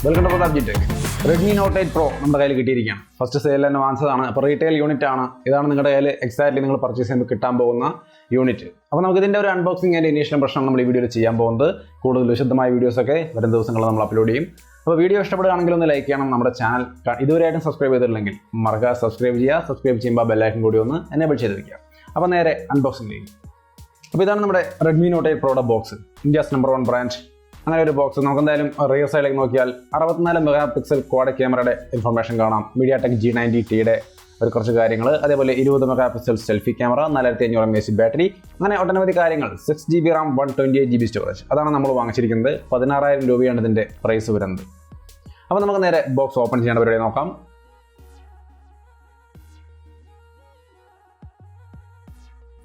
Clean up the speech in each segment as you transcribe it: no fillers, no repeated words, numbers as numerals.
Welcome to Pratap. Redmi Note 8 Pro നമ്മുടെ കയ്യിൽ കിട്ടിയിരിക്കുകയാണ്. ഫസ്റ്റ് സെയിൽ തന്നെ വാങ്ങിച്ചതാണ്. അപ്പോൾ റീറ്റെയിൽ യൂണിറ്റ് ആണ്. ഇതാണ് നിങ്ങളുടെ കയ്യിൽ എക്സാക്ട്ലി നിങ്ങൾ പർച്ചേസ് ചെയ്യുമ്പോൾ കിട്ടാൻ പോകുന്ന യൂണിറ്റ്. അപ്പോൾ നമുക്ക് ഇതിൻ്റെ ഒരു അൺബോക്സിംഗ് ആൻഡ് ഇനീഷ്യൽ പ്രശ്നം നമ്മൾ ഈ വീഡിയോയിൽ ചെയ്യാൻ പോകുന്നത്. കൂടുതൽ വിശദമായ വീഡിയോസൊക്കെ വരും ദിവസങ്ങളിൽ നമ്മൾ അപ്ലോഡ് ചെയ്യും. അപ്പോൾ വീഡിയോ ഇഷ്ടപ്പെടുകയാണെങ്കിൽ ഒന്ന് ലൈക്ക് ചെയ്യണം. നമ്മുടെ ചാനൽ ഇതുവരെയായിട്ടും സബ്സ്ക്രൈബ് ചെയ്തിട്ടില്ലെങ്കിൽ മറക്കാതെ സബ്സ്ക്രൈബ് ചെയ്യുക. സബ്സ്ക്രൈബ് ചെയ്യുമ്പോൾ ബെല്ലൈക്കൺ കൂടി ഒന്ന് എനേബിൾ ചെയ്തിരിക്കുക. അപ്പോൾ നേരെ അൺബോക്സിംഗ് ചെയ്യും. അപ്പോൾ ഇതാണ് നമ്മുടെ Redmi Note 8 Proയുടെ ബോക്സ്. India's number 1 brand. അങ്ങനെ ഒരു ബോക്സ് നമുക്ക് എന്തായാലും റിയർ സൈഡിലേക്ക് നോക്കിയാൽ 64 മെഗാ പിക്സൽ ക്വാഡ് ക്യാമറയുടെ ഇൻഫർമേഷൻ കാണാം. MTK G90Tയുടെ കുറച്ച് കാര്യങ്ങൾ, അതേപോലെ 20 mega pixel selfie camera, 4500 mAh battery, അങ്ങനെ ഒട്ടനവധി കാര്യങ്ങൾ. 6GB RAM 128GB storage. അതാണ് നമ്മൾ വാങ്ങിച്ചിരിക്കുന്നത്. 16,000 രൂപയാണ് ഇതിൻ്റെ പ്രൈസ് വരുന്നത്. അപ്പോൾ നമുക്ക് നേരെ ബോക്സ് ഓപ്പൺ ചെയ്യേണ്ട പരിപാടി നോക്കാം.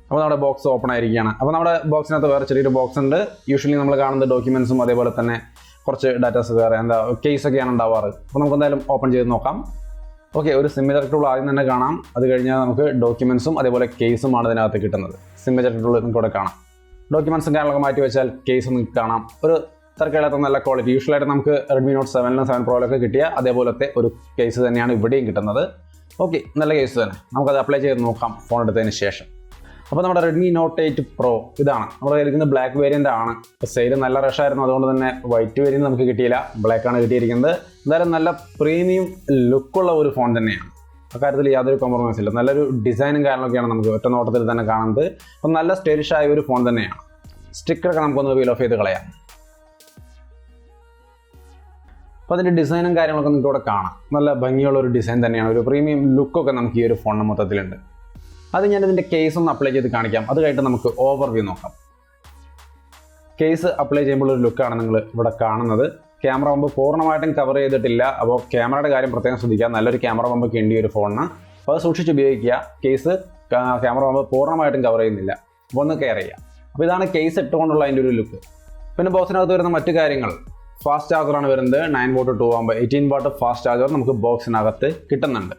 അപ്പോൾ നമ്മുടെ ബോക്സ് ഓപ്പൺ ആയിരിക്കുകയാണ്. അപ്പോൾ നമ്മുടെ ബോക്സിനകത്ത് വേറെ ചെറിയൊരു ബോക്സ് ഉണ്ട്. യൂഷ്വലി നമ്മൾ കാണുന്ന ഡോക്യുമെൻസും അതേപോലെ തന്നെ കുറച്ച് ഡാറ്റാസ് വേറെ കേസൊക്കെയാണ് ഉണ്ടാവാറ്. അപ്പോൾ നമുക്ക് എന്തായാലും ഓപ്പൺ ചെയ്ത് നോക്കാം. ഓക്കെ, ഒരു സിം ഇജക്ടർ ടൂൾ ആദ്യം തന്നെ കാണാം. അത് കഴിഞ്ഞാൽ നമുക്ക് ഡോക്യുമെൻസും അതേപോലെ കേസുമാണ് ഇതിനകത്ത് കിട്ടുന്നത്. സിം ഇജക്ടർ ടൂൾ നിങ്ങൾക്ക് ഇവിടെ കാണാം. ഡോക്യുമെൻസും കാര്യങ്ങളൊക്കെ മാറ്റി വെച്ചാൽ കേസ് നിങ്ങൾക്ക് കാണാം. ഒരു തരക്കേടാത്ത നല്ല ക്വാളിറ്റി. യൂഷ്വലായിട്ട് നമുക്ക് Redmi Note 7ലും 7 Proയിലൊക്കെ കിട്ടിയ അതേപോലത്തെ ഒരു കേസ് തന്നെയാണ് ഇവിടെയും കിട്ടുന്നത്. ഓക്കെ, നല്ല കേസ് തന്നെ. നമുക്കത് അപ്ലൈ ചെയ്ത് നോക്കാം ഫോൺ എടുത്തതിന് ശേഷം. അപ്പോൾ നമ്മുടെ Redmi Note 8 Pro ഇതാണ്. നമ്മുടെ കയ്യിരിക്കുന്നത് ബ്ലാക്ക് വേരിയൻ്റ് ആണ്. സെയിൽ നല്ല റഷായിരുന്നു, അതുകൊണ്ട് തന്നെ വൈറ്റ് വേരിയൻറ്റ് നമുക്ക് കിട്ടിയില്ല. ബ്ലാക്കാണ് കിട്ടിയിരിക്കുന്നത്. എന്തായാലും നല്ല പ്രീമിയം ലുക്കുള്ള ഒരു ഫോൺ തന്നെയാണ്. അക്കാര്യത്തിൽ യാതൊരു കോംപ്രമൈസ് ഇല്ല. നല്ലൊരു ഡിസൈനും കാര്യങ്ങളൊക്കെയാണ് നമുക്ക് ഒറ്റ നോട്ടത്തിൽ തന്നെ കാണുന്നത്. അപ്പം നല്ല സ്റ്റൈലിഷ് ആയ ഒരു ഫോൺ തന്നെയാണ്. സ്റ്റിക്കറൊക്കെ നമുക്കൊന്ന് പീൽ ഓഫ് ചെയ്ത് കളയാം. അപ്പോൾ അതിൻ്റെ ഡിസൈനും കാര്യങ്ങളൊക്കെ നമുക്ക് ഇവിടെ കാണാം. നല്ല ഭംഗിയുള്ള ഒരു ഡിസൈൻ തന്നെയാണ്. ഒരു പ്രീമിയം ലുക്കൊക്കെ നമുക്ക് ഈ ഒരു ഫോണിന് മൊത്തത്തിലുണ്ട്. അത് ഞാനിതിൻ്റെ കേസ് ഒന്ന് അപ്ലൈ ചെയ്ത് കാണിക്കാം. അത് കഴിഞ്ഞിട്ട് നമുക്ക് ഓവർവ്യൂ നോക്കാം. കേസ് അപ്ലൈ ചെയ്യുമ്പോൾ ഒരു ലുക്കാണ് നിങ്ങൾ ഇവിടെ കാണുന്നത്. ക്യാമറ പമ്പ് പൂർണ്ണമായിട്ടും കവർ ചെയ്തിട്ടില്ല. അപ്പോൾ ക്യാമറയുടെ കാര്യം പ്രത്യേകം ശ്രദ്ധിക്കുക. നല്ലൊരു ക്യാമറ പമ്പൊക്കെ ഉണ്ട് ഈ ഒരു ഫോണിന്. അപ്പോൾ അത് സൂക്ഷിച്ച് ഉപയോഗിക്കുക. കേസ് ക്യാമറ പമ്പ് പൂർണ്ണമായിട്ടും കവർ ചെയ്യുന്നില്ല. അപ്പോൾ ഒന്ന് കെയർ ചെയ്യുക. അപ്പോൾ ഇതാണ് കേസ് ഇട്ടുകൊണ്ടുള്ള അതിൻ്റെ ഒരു ലുക്ക്. പിന്നെ ബോക്സിനകത്ത് വരുന്ന മറ്റു കാര്യങ്ങൾ, ഫാസ്റ്റ് ചാർജറാണ് വരുന്നത്. 9V 2A 18W fast charger നമുക്ക് ബോക്സിനകത്ത് കിട്ടുന്നുണ്ട്.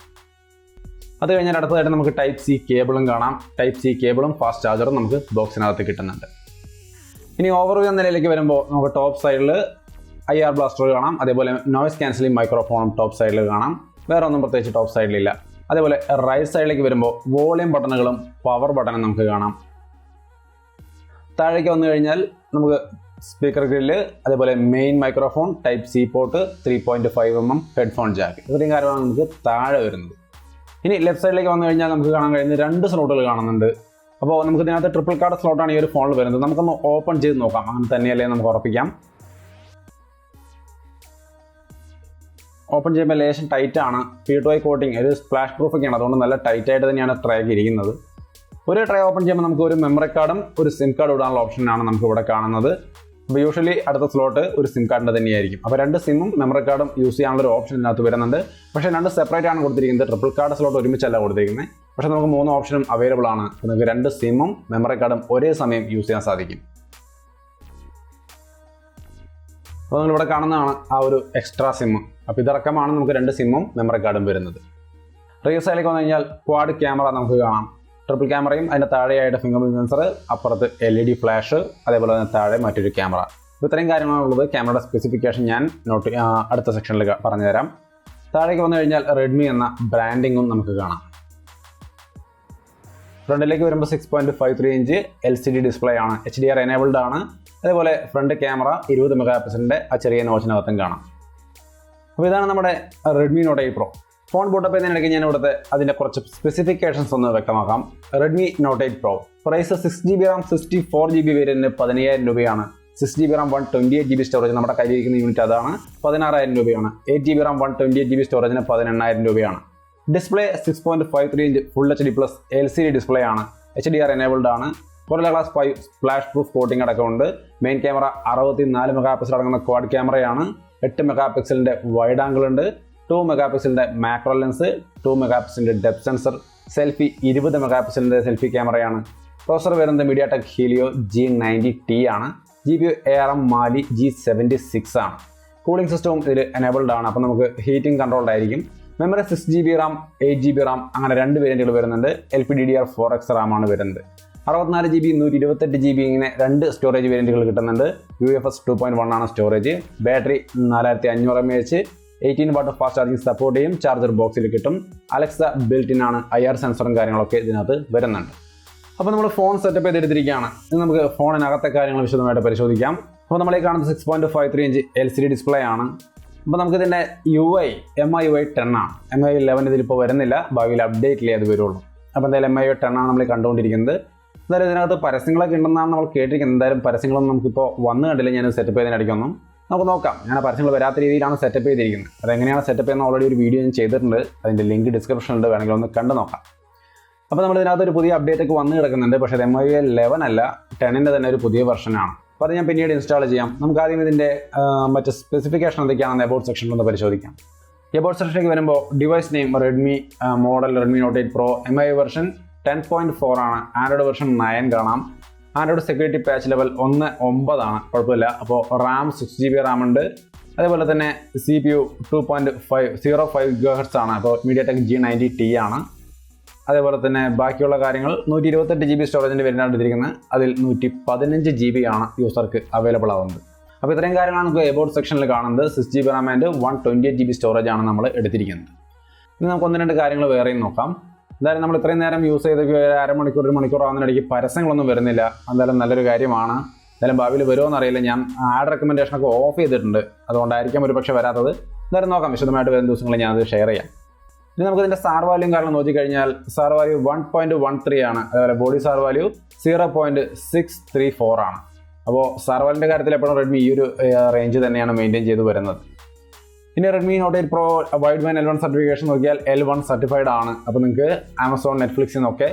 അത് കഴിഞ്ഞാൽ അടുത്തതായിട്ട് നമുക്ക് Type-C കേബിളും കാണാം. Type-C കേബിളും ഫാസ്റ്റ് ചാർജറും നമുക്ക് ബോക്സിനകത്ത് കിട്ടുന്നുണ്ട്. ഇനി ഓവർവ്യൂ എന്ന നിലയിലേക്ക് വരുമ്പോൾ നമുക്ക് ടോപ്പ് സൈഡിൽ IR ബ്ലാസ്റ്റർ കാണാം. അതേപോലെ നോയ്സ് ക്യാൻസലിംഗ് മൈക്രോഫോണും ടോപ്പ് സൈഡിൽ കാണാം. വേറെ ഒന്നും പ്രത്യേകിച്ച് ടോപ്പ് സൈഡിലില്ല. അതേപോലെ റൈറ്റ് സൈഡിലേക്ക് വരുമ്പോൾ വോളിയം ബട്ടണുകളും പവർ ബട്ടണും നമുക്ക് കാണാം. താഴേക്ക് വന്നു കഴിഞ്ഞാൽ നമുക്ക് സ്പീക്കർ ഗ്രില്ല്, അതേപോലെ main microphone, Type-C port, 3.5mm headphone Jack, ഇത്രയും കാര്യമാണ് നമുക്ക് താഴെ വരുന്നത്. ഇനി ലെഫ്റ്റ് സൈഡിലേക്ക് വന്നു കഴിഞ്ഞാൽ നമുക്ക് കാണാൻ കഴിയുന്ന 2 സ്ലോട്ടുകൾ കാണുന്നുണ്ട്. അപ്പോൾ നമുക്ക് ഇതിനകത്ത് ട്രിപ്പിൾ കാർഡ് സ്ലോട്ടാണ് ഈ ഒരു ഫോണിൽ വരുന്നത്. നമുക്കൊന്ന് ഓപ്പൺ ചെയ്ത് നോക്കാം. അങ്ങനെ തന്നെയല്ലേ നമുക്ക് ഉറപ്പിക്കാം. ഓപ്പൺ ചെയ്യുമ്പോൾ ലേശം ടൈറ്റ് ആണ്. P2I കോട്ടിങ്, ഒരു സ്പ്ലാഷ് പ്രൂഫ് ഒക്കെയാണ്. അതുകൊണ്ട് നല്ല ടൈറ്റ് ആയിട്ട് തന്നെയാണ് ട്രൈക്ക് ഇരിക്കുന്നത്. ഒരു ട്രൈ ഓപ്പൺ ചെയ്യുമ്പോൾ നമുക്ക് ഒരു മെമ്മറി കാർഡും ഒരു സിം കാർഡ് ഇടാനുള്ള ഓപ്ഷനാണ് നമുക്ക് ഇവിടെ കാണുന്നത്. അപ്പോൾ യൂഷ്വലി അടുത്ത സ്ലോട്ട് ഒരു സിം കാർഡിൻ്റെ തന്നെയായിരിക്കും. അപ്പോൾ 2 സിമ്മും മെമ്മറി കാർഡും യൂസ് ചെയ്യാനുള്ള ഒരു ഓപ്ഷൻ ഇതിനകത്ത് വരുന്നുണ്ട്. പക്ഷേ 2 സെപ്പറേറ്റ് ആണ് കൊടുത്തിരിക്കുന്നത്. ട്രിപ്പിൾ കാർഡ് സ്ലോട്ട് ഒരുമിച്ചല്ല കൊടുത്തിരിക്കുന്നത്. പക്ഷേ നമുക്ക് 3 ഓപ്ഷനും അവൈലബിൾ ആണ്. നിങ്ങൾക്ക് 2 സിമ്മും മെമ്മറി കാർഡും ഒരേ സമയം യൂസ് ചെയ്യാൻ സാധിക്കും. അപ്പോൾ നിങ്ങളിവിടെ കാണുന്നതാണ് ആ ഒരു എക്സ്ട്രാ സിമ്മ്. അപ്പോൾ ഇതടക്കമാണ് നമുക്ക് 2 സിമ്മും മെമ്മറി കാർഡും വരുന്നത്. റിയർ സൈഡിലേക്ക് വന്നു കഴിഞ്ഞാൽ ക്വാഡ് ക്യാമറ നമുക്ക് കാണാം. ട്രിപ്പിൾ ക്യാമറയും അതിൻ്റെ താഴെയായിട്ട് ഫിംഗർ പ്രിന്റ് സെൻസർ, അപ്പുറത്ത് LED ഫ്ലാഷ്, അതേപോലെ തന്നെ താഴെ മറ്റൊരു ക്യാമറ. അപ്പോൾ ഇത്രയും കാര്യമാണുള്ളത്. ക്യാമറയുടെ സ്പെസിഫിക്കേഷൻ ഞാൻ അടുത്ത സെക്ഷനിൽ പറഞ്ഞു തരാം. താഴേക്ക് വന്നു കഴിഞ്ഞാൽ Redmi എന്ന ബ്രാൻഡിങ്ങും നമുക്ക് കാണാം. ഫ്രണ്ടിലേക്ക് വരുമ്പോൾ 6.53 ഇഞ്ച് LCD ഡിസ്പ്ലേ ആണ്. HDR Enabled ആണ്. അതേപോലെ ഫ്രണ്ട് ക്യാമറ 20 മെഗാ പിക്സലിൻ്റെ ആ ചെറിയ നോച്ചിനകത്തും കാണാം. അപ്പോൾ ഇതാണ് നമ്മുടെ Redmi Note 8 Pro. Phone boot up ചെയ്യുന്നതിനിടയ്ക്ക് ഞാൻ ഇവിടുത്തെ അതിൻ്റെ കുറച്ച് സ്പെസിഫിക്കേഷൻസ് ഒന്ന് വ്യക്തമാക്കാം. Redmi Note 8 Pro price 6GB RAM 64GB വേരിയൻറ്റിന് 15,000 രൂപയാണ്. 6GB RAM 128GB സ്റ്റോറേജ് നമ്മുടെ കയ്യിലിരിക്കുന്ന യൂണിറ്റ് അതാണ്. 16,000 രൂപയാണ്. 8GB RAM 128GB സ്റ്റോറേജിന് 18,000 രൂപയാണ്. Display 6.53 inch full HD plus LCD display ആണ്. HDR Enabled ആണ്. Gorilla Glass 5 splash proof coating അടക്കമുണ്ട്. മെയിൻ ക്യാമറ 64 മെഗാ പിക്സൽ അടങ്ങുന്ന ക്വാഡ് ക്യാമറയാണ്. 8 മെഗാ പിക്സലിൻ്റെ വൈഡ് ആംഗിൾ ഉണ്ട്. 2 മെഗാ പിക്സലിൻ്റെ മാക്രോ ലെൻസ്, 2 മെഗാ പിക്സലിൻ്റെ ഡെപ്ത് സെൻസർ, സെൽഫി 20 മെഗാ പിക്സലിൻ്റെ സെൽഫി ക്യാമറയാണ്. പ്രോസസർ വരുന്നത് MTK Helio G90T ആണ്. GPU ARM Mali G76 ആണ്. കൂളിംഗ് സിസ്റ്റവും ഇതിൽ എനേബിൾഡ് ആണ്. അപ്പോൾ നമുക്ക് ഹീറ്റിംഗ് കൺട്രോൾഡ് ആയിരിക്കും. Memory 6GB RAM 8GB RAM അങ്ങനെ 2 വേരിയൻറ്റുകൾ വരുന്നുണ്ട്. LPDDR4X RAM ആണ് വരുന്നത്. 64 GB 128 GB ഇങ്ങനെ 2 സ്റ്റോറേജ് വേരിയൻറ്റുകൾ കിട്ടുന്നുണ്ട്. UFS 2.1 ആണ് storage. Battery 4500 mAh, 18 what fast charging support ചെയ്യും. ചാർജർ ബോക്സിൽ കിട്ടും. അലക്സ ബിൽറ്റ് ഇൻ ആണ്. IR സെൻസറും കാര്യങ്ങളൊക്കെ ഇതിനകത്ത് വരുന്നുണ്ട്. അപ്പോൾ നമ്മൾ ഫോൺ സെറ്റപ്പ് ചെയ്തെടുത്തിരിക്കുകയാണ്. ഇനി നമുക്ക് ഫോണിനകത്തെ കാര്യങ്ങൾ വിശദമായിട്ട് പരിശോധിക്കാം. അപ്പോൾ നമ്മളീ കാണുന്നത് 6.53 ഇഞ്ച് LCD ഡിസ്പ്ലേ ആണ്. അപ്പോൾ നമുക്കിതിൻ്റെ MIUI 10 ആണ്. MIUI 11 ഇതിലിപ്പോൾ വരുന്നില്ല, ഭാവിയിൽ അപ്ഡേറ്റിലേ അത് വരുള്ളൂ. അപ്പോൾ എന്തായാലും MIUI 10 ആണ് നമ്മൾ കണ്ടുകൊണ്ടിരിക്കുന്നത്. എന്തായാലും ഇതിനകത്ത് പരസ്യങ്ങളൊക്കെ ഉണ്ടെന്നാണ് നമ്മൾ കേട്ടിരിക്കുന്നത്. എന്തായാലും പരസ്യങ്ങളൊന്നും നമുക്കിപ്പോൾ വന്നു കണ്ടില്ല. ഞാൻ സെറ്റപ്പ് ചെയ്തതിനിടയ്ക്കൊന്നും നമുക്ക് നോക്കാം. ഞാൻ പരസ്യങ്ങൾ വരാത്ത രീതിയിലാണ് സെറ്റപ്പ് ചെയ്തിരിക്കുന്നത്. അതെങ്ങനെയാണ് സെറ്റപ്പ് ചെയ്യുന്ന ഓൾറെഡി ഒരു വീഡിയോ ഞാൻ ചെയ്തിട്ടുണ്ട്. അതിൻ്റെ ലിങ്ക് ഡിസ്ക്രിപ്ഷനിലുണ്ട്, വേണമെങ്കിൽ ഒന്ന് കണ്ടു നോക്കാം. അപ്പോൾ നമ്മൾ ഇതിനകത്ത് ഒരു പുതിയ അപ്ഡേറ്റ് ഒക്കെ വന്നു കിടക്കുന്നുണ്ട്. പക്ഷേ അത് MIUI 11 അല്ല, 10ൻ്റെ തന്നെ ഒരു പുതിയ വെർഷനാണ്. അപ്പോൾ അത് ഞാൻ പിന്നീട് ഇൻസ്റ്റാൾ ചെയ്യാം. നമുക്ക് ആദ്യം ഇതിൻ്റെ മറ്റ് സ്പെസിഫിക്കേഷൻ എന്തൊക്കെയാണെന്ന് എബൌട്ട് സെക്ഷനിലൊന്ന് പരിശോധിക്കാം. എബൌട്ട് സെക്ഷനിലേക്ക് വരുമ്പോൾ device name Redmi model Redmi Note 8 Pro, MIUI version 10.4 ആണ്. ആൻഡ്രോയിഡ് വെർഷൻ 9 കാണാം. ആൻഡ്രോയിഡ് സെക്യൂരിറ്റി പാച്ച് ലെവൽ 1.9 ആണ്, കുഴപ്പമില്ല. അപ്പോൾ റാം 6GB റാം ഉണ്ട്. അതേപോലെ തന്നെ CPU 2.05 GHz ആണ്. അപ്പോൾ MediaTek G90T ആണ്. അതേപോലെ തന്നെ ബാക്കിയുള്ള കാര്യങ്ങൾ 128 GB സ്റ്റോറേജിൻ്റെ വേരിയൻ്റാണ് എടുത്തിരിക്കുന്നത്. അതിൽ 115 GB ആണ് യൂസർക്ക് അവൈലബിൾ ആവുന്നത്. അപ്പോൾ ഇത്രയും കാര്യങ്ങളാണ് നമുക്ക് എബൌട്ട് സെക്ഷനിൽ കാണുന്നത്. 6GB Ram and 128 GB storage ആണ് നമ്മൾ എടുത്തിരിക്കുന്നത്. ഇനി നമുക്ക് 1-2 കാര്യങ്ങൾ വേറെയും നോക്കാം. എന്തായാലും നമ്മൾ ഇത്രയും നേരം യൂസ് ചെയ്ത് അരമണിക്കൂർ 1 മണിക്കൂർ ആവുന്നതിനിടയ്ക്ക് പരസ്യങ്ങളൊന്നും വരുന്നില്ല. എന്തായാലും നല്ലൊരു കാര്യമാണ്. എന്തായാലും ഭാവിയിൽ വരുമോ എന്നറിയില്ല. ഞാൻ ആഡ് റെക്കമെൻഡേഷനൊക്കെ ഓഫ് ചെയ്തിട്ടുണ്ട്, അതുകൊണ്ടായിരിക്കും ഒരു പക്ഷേ വരാത്തത്. എന്തായാലും നോക്കാം, വിശദമായിട്ട് വരുന്ന ദിവസങ്ങളിൽ ഞാനത് ഷെയർ ചെയ്യാം. ഇനി നമുക്ക് ഇതിൻ്റെ സാർ വാല്യൂം കാരണം നോക്കിക്കഴിഞ്ഞാൽ സാർ വാല്യൂ 1.13 ആണ്. അതുപോലെ ബോഡി സാർ വാല്യൂ 0.634 ആണ്. അപ്പോൾ സാർ വാല്യൂൻ്റെ കാര്യത്തിൽ എപ്പോഴും റെഡ്മി ഈ ഒരു റേഞ്ച് തന്നെയാണ് മെയിൻറ്റെയിൻ ചെയ്ത് വരുന്നത്. പിന്നെ Redmi Note 8 Pro wide band L1 certification നോക്കിയാൽ L1 സർട്ടിഫൈഡ് ആണ്. അപ്പോൾ നിങ്ങൾക്ക് ആമസോൺ, നെറ്റ്ഫ്ലിക്സിൽ നിന്നൊക്കെ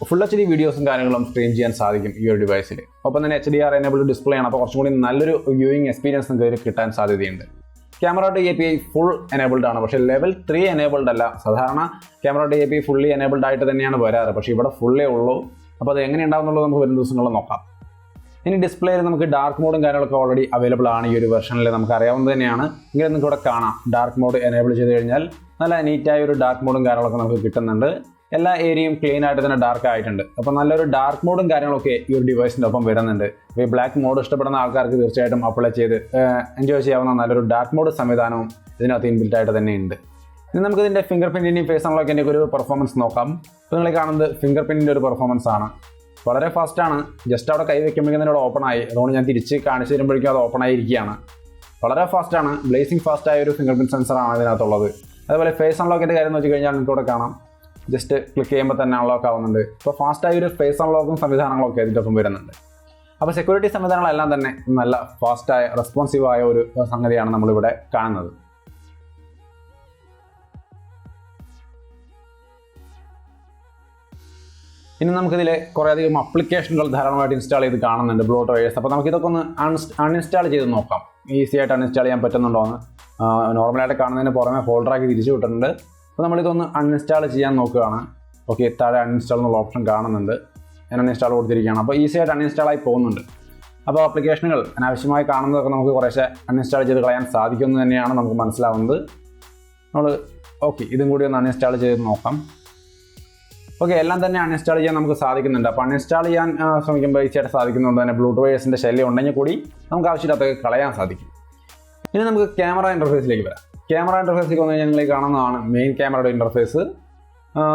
ഫുൾ HD വീഡിയോസും കാര്യങ്ങളും സ്ട്രീം ചെയ്യാൻ സാധിക്കും ഈ ഒരു ഡിവൈസിൽ. ഒപ്പം തന്നെ HDR Enabled ഡിസ്പ്ലേ ആണ്. അപ്പോൾ കുറച്ചും കൂടി നല്ലൊരു വ്യൂയിങ് എക്സ്പീരിയൻസ് നിങ്ങൾക്ക് കിട്ടാൻ സാധ്യതയുണ്ട്. Camera two API full enabled ആണ്. പക്ഷേ ലെവൽ 3 എനേബിൾഡ് അല്ല. സാധാരണ camera two API fully enabled ആയിട്ട് തന്നെയാണ് വരാറ്. പക്ഷേ ഇവിടെ ഫുള്ളേ ഉള്ളൂ. അപ്പോൾ അത് എങ്ങനെ ഉണ്ടാകുന്നുള്ളത് നമുക്ക് വരും ദിവസങ്ങളിൽ നോക്കാം. ഇനി ഡിസ്പ്ലേയിൽ നമുക്ക് ഡാർക്ക് മോഡും കാര്യങ്ങളൊക്കെ ഓൾറെഡി അവൈലബിൾ ആണ്. ഈ ഒരു വെർഷനിൽ നമുക്ക് അറിയാവുന്നത് തന്നെയാണ്. ഇങ്ങനെ നിങ്ങൾക്ക് ഇവിടെ കാണാം. ഡാർക്ക് മോഡ് എനേബിൾ ചെയ്ത് കഴിഞ്ഞാൽ നല്ല നീറ്റായ ഒരു ഡാർക്ക് മോഡും കാര്യങ്ങളൊക്കെ നമുക്ക് കിട്ടുന്നുണ്ട്. എല്ലാ ഏരിയയും ക്ലീൻ ആയിട്ട് തന്നെ ഡാർക്ക് ആയിട്ടുണ്ട്. അപ്പോൾ നല്ലൊരു ഡാർക്ക് മോഡും കാര്യങ്ങളൊക്കെ ഈ ഒരു ഡിവൈസിൻ്റെ ഒപ്പം വരുന്നുണ്ട്. ഈ ബ്ലാക്ക് മോഡ് ഇഷ്ടപ്പെടുന്ന ആൾക്കാർക്ക് തീർച്ചയായിട്ടും അപ്ലൈ ചെയ്ത് എൻജോയ് ചെയ്യാവുന്ന നല്ലൊരു ഡാർക്ക് മോഡ് സംവിധാനവും ഇതിനകത്ത് ഇൻബിൽറ്റ് ആയിട്ട് തന്നെ ഉണ്ട്. ഇനി നമുക്ക് ഇതിൻ്റെ ഫിംഗർ പ്രിൻറ്റിൻ്റെയും ഫേസ് അൺലോക്കിൻ്റെ ഒരു പെർഫോമൻസ് നോക്കാം. ഇപ്പോൾ നിങ്ങൾ കാണുന്നത് ഫിംഗർ പ്രിൻറ്റിൻ്റെ ഒരു പെർഫോമൻസ് ആണ്. വളരെ ഫാസ്റ്റാണ്. ജസ്റ്റ് അവിടെ കൈ വയ്ക്കുമ്പോഴേക്കും തന്നെ ഇവിടെ ഓപ്പൺ ആയി. അതുകൊണ്ട് ഞാൻ തിരിച്ച് കാണിച്ചു തരുമ്പോഴേക്കും അത് ഓപ്പൺ ആയിരിക്കുകയാണ്. വളരെ ഫാസ്റ്റാണ്. ബ്ലേസിംഗ് ഫാസ്റ്റായ ഒരു ഫിംഗർ പ്രിൻറ്റ് സെൻസറാണ് ഇതിനകത്തുള്ളത്. അതുപോലെ ഫേസ് അൺലോക്കിൻ്റെ കാര്യം നോക്കി കഴിഞ്ഞാൽ നിങ്ങൾക്ക് ഇവിടെ കാണാം. ജസ്റ്റ് ക്ലിക്ക് ചെയ്യുമ്പോൾ തന്നെ അൺലോക്ക് ആവുന്നുണ്ട്. ഇപ്പോൾ ഫാസ്റ്റായ ഒരു ഫേസ് അൺലോക്കും സംവിധാനങ്ങളൊക്കെ ഇതിൻ്റെ ഒപ്പം വരുന്നുണ്ട്. അപ്പോൾ സെക്യൂരിറ്റി സംവിധാനങ്ങളെല്ലാം തന്നെ നല്ല ഫാസ്റ്റായ റെസ്പോൺസീവായ ഒരു സംഗതിയാണ് നമ്മളിവിടെ കാണുന്നത്. ഇനി നമുക്കിതിൽ കുറേയധികം അപ്ലിക്കേഷനുകൾ ധാരാളമായിട്ട് ഇൻസ്റ്റാൾ ചെയ്ത് കാണുന്നുണ്ട്, ബ്ലോട്ട്വെയേഴ്സ്. അപ്പോൾ നമുക്കിതൊക്കെ ഒന്ന് അൺഇൻസ്റ്റാൾ ചെയ്ത് നോക്കാം. ഈസി ആയിട്ട് അൺഇൻസ്റ്റാൾ ചെയ്യാൻ പറ്റുന്നുണ്ടോ എന്ന്. നോർമലായിട്ട് കാണുന്നതിന് പുറമെ ഫോൾഡറാക്കി തിരിച്ചു വിട്ടിട്ടുണ്ട്. അപ്പോൾ നമ്മളിതൊന്ന് അൺഇൻസ്റ്റാൾ ചെയ്യാൻ നോക്കുകയാണ്. ഓക്കെ, താഴെ അൺഇൻസ്റ്റാൾ എന്നുള്ള ഓപ്ഷൻ കാണുന്നുണ്ട്. ഞാൻ അൺഇൻസ്റ്റാൾ കൊടുത്തിരിക്കുകയാണ്. അപ്പോൾ ഈസി ആയിട്ട് അൺഇൻസ്റ്റാൾ ആയി പോകുന്നുണ്ട്. അപ്പോൾ ആപ്ലിക്കേഷനുകൾ അനാവശ്യമായി കാണുന്നതൊക്കെ നമുക്ക് കുറേശ്ശെ അൺഇൻസ്റ്റാൾ ചെയ്ത് കളയാൻ സാധിക്കുമെന്ന് തന്നെയാണ് നമുക്ക് മനസ്സിലാവുന്നത്. നമ്മൾ ഇതും കൂടി ഒന്ന് അൺഇൻസ്റ്റാൾ ചെയ്ത് നോക്കാം. എല്ലാം തന്നെ അൺഇൻസ്റ്റാൾ ചെയ്യാൻ നമുക്ക് സാധിക്കുന്നുണ്ട്. അപ്പോൾ അൺഇൻസ്റ്റാൾ ചെയ്യാൻ ശ്രമിക്കുമ്പോൾ ഈസിയായിട്ട് സാധിക്കുന്നതുകൊണ്ട് തന്നെ ബ്ലൂടൂത്ത് ശല്യം ഉണ്ടെങ്കിൽ കൂടി നമുക്ക് ആവശ്യമില്ലാത്തൊക്കെ കളയാൻ സാധിക്കും. ഇനി നമുക്ക് ക്യാമറ ഇൻ്റർഫേസിലേക്ക് വരാം. ക്യാമറ ഇൻ്റർഫേസിലേക്ക് വന്നു കഴിഞ്ഞാൽ നിങ്ങൾ കാണുന്നതാണ് മെയിൻ ക്യാമറയുടെ ഇൻ്റർഫേസ്.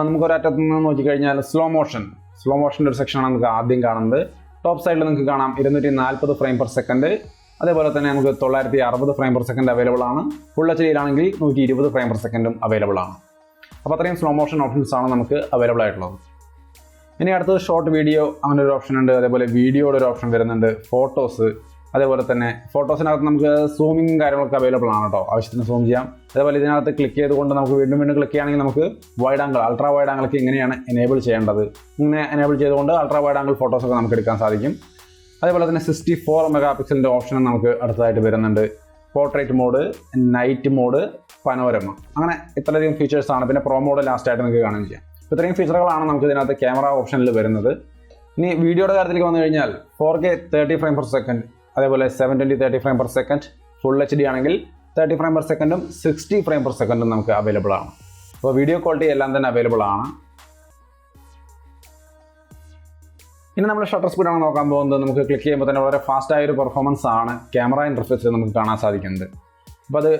നമുക്ക് ഒരറ്റത്ത് നിന്ന് നോക്കിക്കഴിഞ്ഞാൽ സ്ലോ മോഷൻ്റെ ഒരു സെക്ഷനാണ് നമുക്ക് ആദ്യം കാണുന്നത്. ടോപ്പ് സൈഡിൽ നിങ്ങൾക്ക് കാണാം 240 ഫ്രെയിം പെർ സെക്കൻഡ്. അതേപോലെ തന്നെ നമുക്ക് 960 ഫ്രെയിം പെർ സെക്കൻഡ് അവൈലബിൾ ആണ്. ഫുൾ HDയിലാണെങ്കിൽ 120 ഫ്രെയിം പെർ സെക്കൻഡും അവൈലബിൾ ആണ്. അപ്പോൾ അത്രയും സ്ലോ മോഷൻ ഓപ്ഷൻസ് ആണ് നമുക്ക് അവൈലബിൾ ആയിട്ടുള്ളത്. ഇനി അടുത്തത് ഷോർട്ട് വീഡിയോ, അങ്ങനെ ഒരു ഓപ്ഷൻ ഉണ്ട്. അതേപോലെ വീഡിയോയുടെ ഒരു ഓപ്ഷൻ വരുന്നുണ്ട്. ഫോട്ടോസ്, അതേപോലെ തന്നെ ഫോട്ടോസിനകത്ത് നമുക്ക് സൂമിങ്ങും കാര്യങ്ങളൊക്കെ അവൈലബിൾ ആണ് കേട്ടോ. ആവശ്യത്തിന് സൂം ചെയ്യാം. അതേപോലെ ഇതിനകത്ത് ക്ലിക്ക് ചെയ്തുകൊണ്ട് നമുക്ക് വീണ്ടും ക്ലിക്ക് ചെയ്യുകയാണെങ്കിൽ നമുക്ക് വൈഡ് ആംഗിൾ, അൾട്രാ വൈഡ് ആംഗിളൊക്കെ എങ്ങനെയാണ് എനേബിൾ ചെയ്യേണ്ടത്, ഇങ്ങനെ എനേബിൾ ചെയ്തുകൊണ്ട് അൾട്രാ വൈഡ് ആംഗിൾ ഫോട്ടോസൊക്കെ നമുക്ക് എടുക്കാൻ സാധിക്കും. അതേപോലെ തന്നെ 64 മെഗാ പിക്സലിൻ്റെ ഓപ്ഷനും നമുക്ക് അടുത്തതായിട്ട് വരുന്നുണ്ട്. Portrait mode, night mode, panorama, അങ്ങനെ ഇത്രയധികം ഫീച്ചേഴ്സാണ്. പിന്നെ പ്രോ മോഡ് ലാസ്റ്റായിട്ട് നിങ്ങൾക്ക് കാണുകയും ചെയ്യാം. ഇത്രയും ഫീച്ചറുകളാണ് നമുക്ക് ഇതിനകത്ത് ക്യാമറ ഓപ്ഷനിൽ വരുന്നത്. ഇനി വീഡിയോയുടെ കാര്യത്തിലേക്ക് വന്നു കഴിഞ്ഞാൽ 4K 30 ഫ്രെയിം പെർ സെക്കൻഡ്, അതേപോലെ 720 30 frame per second, full HD ആണെങ്കിൽ 30 ഫ്രെയിം പെർ സെക്കൻഡും 60 ഫ്രെയിം പെർ സെക്കൻഡും നമുക്ക് അവൈലബിൾ ആണ്. അപ്പോൾ വീഡിയോ ക്വാളിറ്റി എല്ലാം തന്നെ അവൈലബിൾ ആണ്. ഇനി നമ്മൾ ഷട്ടർ സ്പീഡാണ് നോക്കാൻ പോകുന്നത്. നമുക്ക് ക്ലിക്ക് ചെയ്യുമ്പോൾ തന്നെ വളരെ ഫാസ്റ്റായ ഒരു പെർഫോമൻസ് ആണ് ക്യാമറ ഇൻ്റർഫേസിൽ നമുക്ക് കാണാൻ സാധിക്കുന്നത്. അപ്പോൾ അത്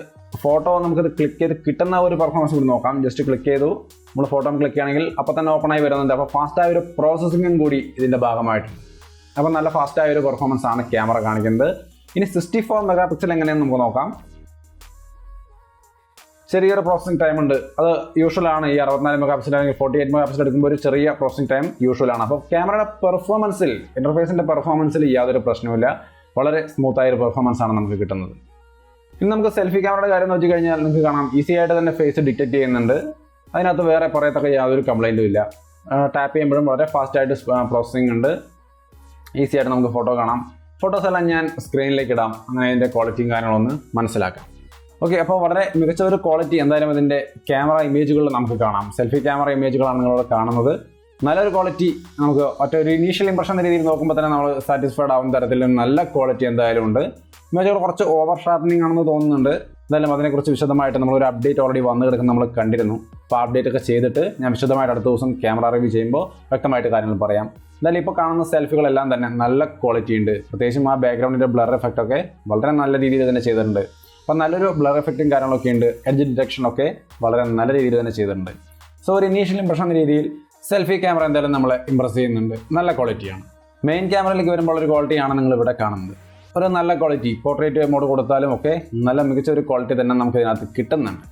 ഫോട്ടോ നമുക്കത് ക്ലിക്ക് ചെയ്ത് കിട്ടുന്ന ഒരു പെർഫോമൻസ് കൂടി നോക്കാം. ജസ്റ്റ് ക്ലിക്ക് ചെയ്തു നമ്മൾ ഫോട്ടോ ക്ലിക്ക് ചെയ്യുകയാണെങ്കിൽ അപ്പോൾ തന്നെ ഓപ്പൺ ആയി വരുന്നുണ്ട്. അപ്പോൾ ഫാസ്റ്റായ ഒരു പ്രോസസ്സിങ്ങും കൂടി ഇതിൻ്റെ ഭാഗമായിട്ടുണ്ട്. അപ്പോൾ നല്ല ഫാസ്റ്റായ ഒരു പെർഫോമൻസ് ആണ് ക്യാമറ കാണിക്കുന്നത്. ഇനി 64 മെഗാ പിക്സൽ എങ്ങനെയെന്ന് നമുക്ക് നോക്കാം. ചെറിയൊരു പ്രോസസ്സിംഗ് ടൈം ഉണ്ട്. അത് യൂഷ്വലാണ്. ഈ 64 മെഗാ പിക്സൽ അല്ലെങ്കിൽ 48 മെഗാ പിക്സൽ എടുക്കുമ്പോൾ ഒരു ചെറിയ പ്രോസസ്സിംഗ് ടൈം യൂഷ്വലാണ്. അപ്പോൾ ക്യാമറയുടെ പെർഫോമൻസിൽ ഇൻ്റർഫേസിൻ്റെ പെർഫോമൻസിൽ യാതൊരു പ്രശ്നവുമില്ല. വളരെ സ്മൂത്തായ ഒരു പെർഫോമൻസ് ആണ് നമുക്ക് കിട്ടുന്നത്. ഇനി നമുക്ക് സെൽഫി ക്യാമറയുടെ കാര്യം നോക്കി കഴിഞ്ഞാൽ നിങ്ങൾക്ക് കാണാം ഈസി ആയിട്ട് തന്നെ ഫേസ് ഡിറ്റക്ട് ചെയ്യുന്നുണ്ട്. അതിനകത്ത് വേറെ പറയത്തക്ക യാതൊരു കംപ്ലൈൻറ്റും ഇല്ല. ടാപ്പ് ചെയ്യുമ്പോഴും വളരെ ഫാസ്റ്റായിട്ട് പ്രോസസ്സിംഗ് ഉണ്ട്. ഈസി ആയിട്ട് നമുക്ക് ഫോട്ടോ കാണാം. ഫോട്ടോസ് എല്ലാം ഞാൻ സ്ക്രീനിലേക്ക് ഇടാം. അങ്ങനെ അതിൻ്റെ ക്വാളിറ്റിയും കാര്യങ്ങളൊന്ന് മനസ്സിലാക്കാം. ഓക്കെ, അപ്പോൾ വളരെ മികച്ച ഒരു ക്വാളിറ്റി എന്തായാലും ഇതിൻ്റെ ക്യാമറ ഇമേജുകളിൽ നമുക്ക് കാണാം. സെൽഫി ക്യാമറ ഇമേജുകളാണ് നിങ്ങളിവിടെ കാണുന്നത്. നല്ലൊരു ക്വാളിറ്റി നമുക്ക് ഒരു ഇനീഷ്യൽ ഇംപ്രഷൻ എന്ന രീതിയിൽ നോക്കുമ്പോൾ തന്നെ നമ്മൾ സാറ്റിസ്ഫൈഡ് ആവുന്ന തരത്തിൽ നല്ല ക്വാളിറ്റി എന്തായാലും ഉണ്ട്. ഇമേജുകൾ കുറച്ച് ഓവർ ഷാർപ്പനിങ് ആണെന്ന് തോന്നുന്നുണ്ട്. എന്തായാലും അതിനെക്കുറിച്ച് വിശദമായിട്ട് നമ്മളൊരു അപ്ഡേറ്റ് ഓൾറെഡി വന്നു കിടക്കുന്ന നമ്മൾ കണ്ടിരുന്നു. അപ്പോൾ അപ്ഡേറ്റ് ഒക്കെ ചെയ്തിട്ട് ഞാൻ വിശദമായിട്ട് അടുത്ത ദിവസം ക്യാമറ റിവ്യൂ ചെയ്യുമ്പോൾ വ്യക്തമായിട്ട് കാര്യങ്ങൾ പറയാം. എന്തായാലും ഇപ്പോൾ കാണുന്ന സെൽഫികളെല്ലാം തന്നെ നല്ല ക്വാളിറ്റി ഉണ്ട്. പ്രത്യേകിച്ചും ആ ബാക്ക്ഗ്രൗണ്ടിൻ്റെ ബ്ലർ എഫക്റ്റ് ഒക്കെ വളരെ നല്ല രീതിയിൽ തന്നെ ചെയ്തിട്ടുണ്ട്. അപ്പോൾ നല്ലൊരു ബ്ലർ എഫക്റ്റും കാര്യങ്ങളൊക്കെ ഉണ്ട്. എഡ്ജ് ഡിറ്റക്ഷനൊക്കെ വളരെ നല്ല രീതിയിൽ തന്നെ ചെയ്തിട്ടുണ്ട്. സോ ഒരു ഇനീഷ്യൽ ഇംപ്രഷൻ എന്ന രീതിയിൽ സെൽഫി ക്യാമറ എന്തായാലും നമ്മളെ ഇംപ്രസ് ചെയ്യുന്നുണ്ട്. നല്ല ക്വാളിറ്റിയാണ്. മെയിൻ ക്യാമറയിലേക്ക് വരുമ്പോൾ ഒരു ക്വാളിറ്റിയാണ് നിങ്ങളിവിടെ കാണുന്നത്. ഒരു നല്ല ക്വാളിറ്റി പോർട്രേറ്റ് മോഡ് കൊടുത്താലും ഒക്കെ നല്ല മികച്ച ഒരു ക്വാളിറ്റി തന്നെ നമുക്ക് ഇതിനകത്ത് കിട്ടുന്നുണ്ട്.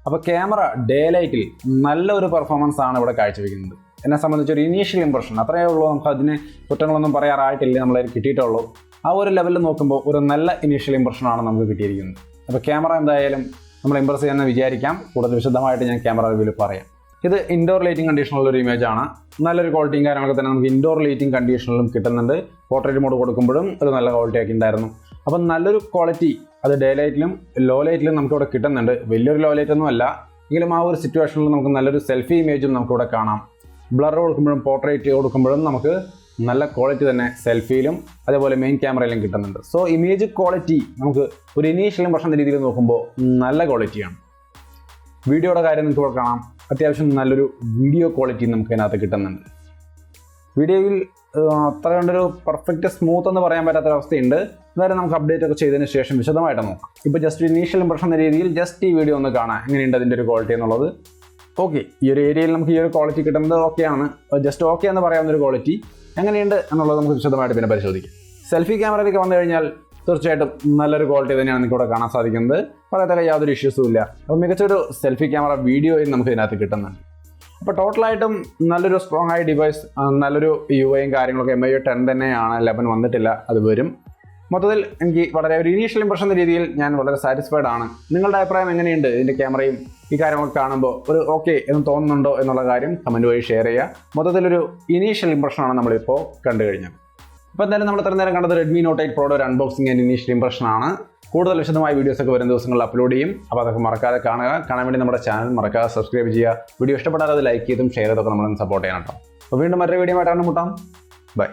അപ്പോൾ ക്യാമറ ഡേ ലൈറ്റിൽ നല്ലൊരു പെർഫോമൻസ് ആണ് ഇവിടെ കാഴ്ചവെക്കുന്നത്. എന്നെ സംബന്ധിച്ച് ഒരു ഇനീഷ്യൽ ഇംപ്രഷൻ അത്രയേ ഉള്ളൂ. നമുക്ക് അതിന് കുറ്റങ്ങളൊന്നും പറയാറായിട്ടില്ല. നമ്മളതിൽ കിട്ടിയിട്ടുള്ളൂ. ആ ഒരു ലെവലിൽ നോക്കുമ്പോൾ ഒരു നല്ല ഇനീഷ്യൽ ഇംപ്രഷനാണ് നമുക്ക് കിട്ടിയിരിക്കുന്നത്. അപ്പോൾ ക്യാമറ എന്തായാലും നമ്മൾ ഇംപ്രസ് ചെയ്യാമെന്ന് വിചാരിക്കാം. കൂടുതൽ വിശദമായിട്ട് ഞാൻ ക്യാമറ റിവ്യൂവിൽ പറയാം. ഇത് ഇൻഡോർ ലൈറ്റിംഗ് കണ്ടീഷനുള്ള ഒരു ഇമേജ് ആണ്. നല്ലൊരു ക്വാളിറ്റിയും കാര്യങ്ങളൊക്കെ തന്നെ നമുക്ക് ഇൻഡോർ ലൈറ്റിംഗ് കണ്ടീഷനിലും കിട്ടുന്നുണ്ട്. പോർട്രേറ്റ് മോഡ് കൊടുക്കുമ്പോഴും ഒരു നല്ല ക്വാളിറ്റി ആക്കി ഉണ്ടായിരുന്നു. അപ്പം നല്ലൊരു ക്വാളിറ്റി അത് ഡേ ലൈറ്റിലും ലോ ലൈറ്റിലും നമുക്കിവിടെ കിട്ടുന്നുണ്ട്. വലിയൊരു ലോ ലൈറ്റ് ഒന്നും അല്ല എങ്കിലും ആ ഒരു സിറ്റുവേഷനിൽ നമുക്ക് നല്ലൊരു സെൽഫി ഇമേജും നമുക്കിവിടെ കാണാം. ബ്ലർ കൊടുക്കുമ്പോഴും പോർട്രേറ്റ് കൊടുക്കുമ്പോഴും നമുക്ക് നല്ല ക്വാളിറ്റി തന്നെ സെൽഫിയിലും അതേപോലെ മെയിൻ ക്യാമറയിലും കിട്ടുന്നുണ്ട്. സോ ഇമേജ് ക്വാളിറ്റി നമുക്ക് ഒരു ഇനീഷ്യൽ ഇംപ്രഷൻ രീതിയിൽ നോക്കുമ്പോൾ നല്ല ക്വാളിറ്റിയാണ്. വീഡിയോയുടെ കാര്യം നിങ്ങൾക്ക് ഇവിടെ കാണാം. അത്യാവശ്യം നല്ലൊരു വീഡിയോ ക്വാളിറ്റി നമുക്ക് അതിനകത്ത് കിട്ടുന്നുണ്ട്. വീഡിയോയിൽ അത്ര കണ്ടൊരു പെർഫെക്റ്റ് സ്മൂത്ത് എന്ന് പറയാൻ പറ്റാത്തൊരവസ്ഥയുണ്ട്. എന്തായാലും നമുക്ക് അപ്ഡേറ്റ് ഒക്കെ ചെയ്തതിന് ശേഷം വിശദമായിട്ട് നോക്കാം. ഇപ്പോൾ ജസ്റ്റ് ഇനീഷ്യൽ ഇംപ്രഷൻ എന്ന രീതിയിൽ ജസ്റ്റ് ഈ വീഡിയോ ഒന്ന് കാണാം എങ്ങനെയുണ്ട് അതിൻ്റെ ഒരു ക്വാളിറ്റി എന്നുള്ളത്. ഓക്കെ, ഈ ഒരു ഏരിയയിൽ നമുക്ക് ഈ ഒരു ക്വാളിറ്റി കിട്ടുന്നത് ഓക്കെയാണ്. ജസ്റ്റ് ഓക്കെ എന്ന് പറയാവുന്നൊരു ക്വാളിറ്റി എങ്ങനെയുണ്ട് എന്നുള്ളത് നമുക്ക് വിശദമായിട്ട് പിന്നെ പരിശോധിക്കാം. സെൽഫി ക്യാമറയിലേക്ക് വന്നു കഴിഞ്ഞാൽ തീർച്ചയായിട്ടും നല്ലൊരു ക്വാളിറ്റി തന്നെയാണ് നിങ്ങൾക്ക് ഇവിടെ കാണാൻ സാധിക്കുന്നത്. പറയത്തക്ക യാതൊരു ഇഷ്യൂസും ഇല്ല. അപ്പോൾ മികച്ചൊരു സെൽഫി ക്യാമറ വീഡിയോയും നമുക്ക് ഇതിനകത്ത് കിട്ടുന്നുണ്ട്. അപ്പോൾ ടോട്ടലായിട്ടും നല്ലൊരു സ്ട്രോങ് ആയ ഡിവൈസ്, നല്ലൊരു യുഐയും കാര്യങ്ങളൊക്കെ MI 10 തന്നെയാണ്. 11 വന്നിട്ടില്ല, അത് വരും. മൊത്തത്തിൽ എനിക്ക് വളരെ ഒരു ഇനീഷ്യൽ ഇംപ്രഷൻ എന്ന രീതിയിൽ ഞാൻ വളരെ സാറ്റിസ്ഫൈഡ് ആണ്. നിങ്ങളുടെ അഭിപ്രായം എങ്ങനെയുണ്ട്? ഇതിൻ്റെ ക്യാമറയും ഈ കാര്യങ്ങളൊക്കെ കാണുമ്പോൾ ഒരു ഓക്കെ എന്ന് തോന്നുന്നുണ്ടോ എന്നുള്ള കാര്യം കമൻറ്റ് വഴി ഷെയർ ചെയ്യുക. മൊത്തത്തിലൊരു ഇനീഷ്യൽ ഇംപ്രഷനാണ് നമ്മളിപ്പോൾ കണ്ടു കഴിഞ്ഞത്. അപ്പോൾ എന്തായാലും നമ്മൾ ഇത്ര നേരം കണ്ടത് Redmi Note 8 Proയുടെ ഒരു അൺബോക്സിംഗ് ആൻഡ് ഇനീഷ്യൽ ഇംപ്രഷൻ ആണ്. കൂടുതൽ വിശദമായ വീഡിയോസൊക്കെ വരും ദിവസങ്ങളിൽ അപ്ലോഡ് ചെയ്യും. അപ്പോൾ അതൊക്കെ മറക്കാതെ കാണുക. കാണാൻ വേണ്ടി നമ്മുടെ ചാനൽ മറക്കാതെ സബ്സ്ക്രൈബ് ചെയ്യുക. വീഡിയോ ഇഷ്ടപ്പെട്ടാൽ അത് ലൈക്ക് ചെയ്തും ഷെയർ ചെയ്തൊക്കെ നമ്മളൊന്ന് സപ്പോർട്ട് ചെയ്യണം കേട്ടോ. അപ്പോൾ വീണ്ടും മറ്റൊരു വീഡിയോ ആയിട്ടാണ് മുട്ടാം. ബൈ.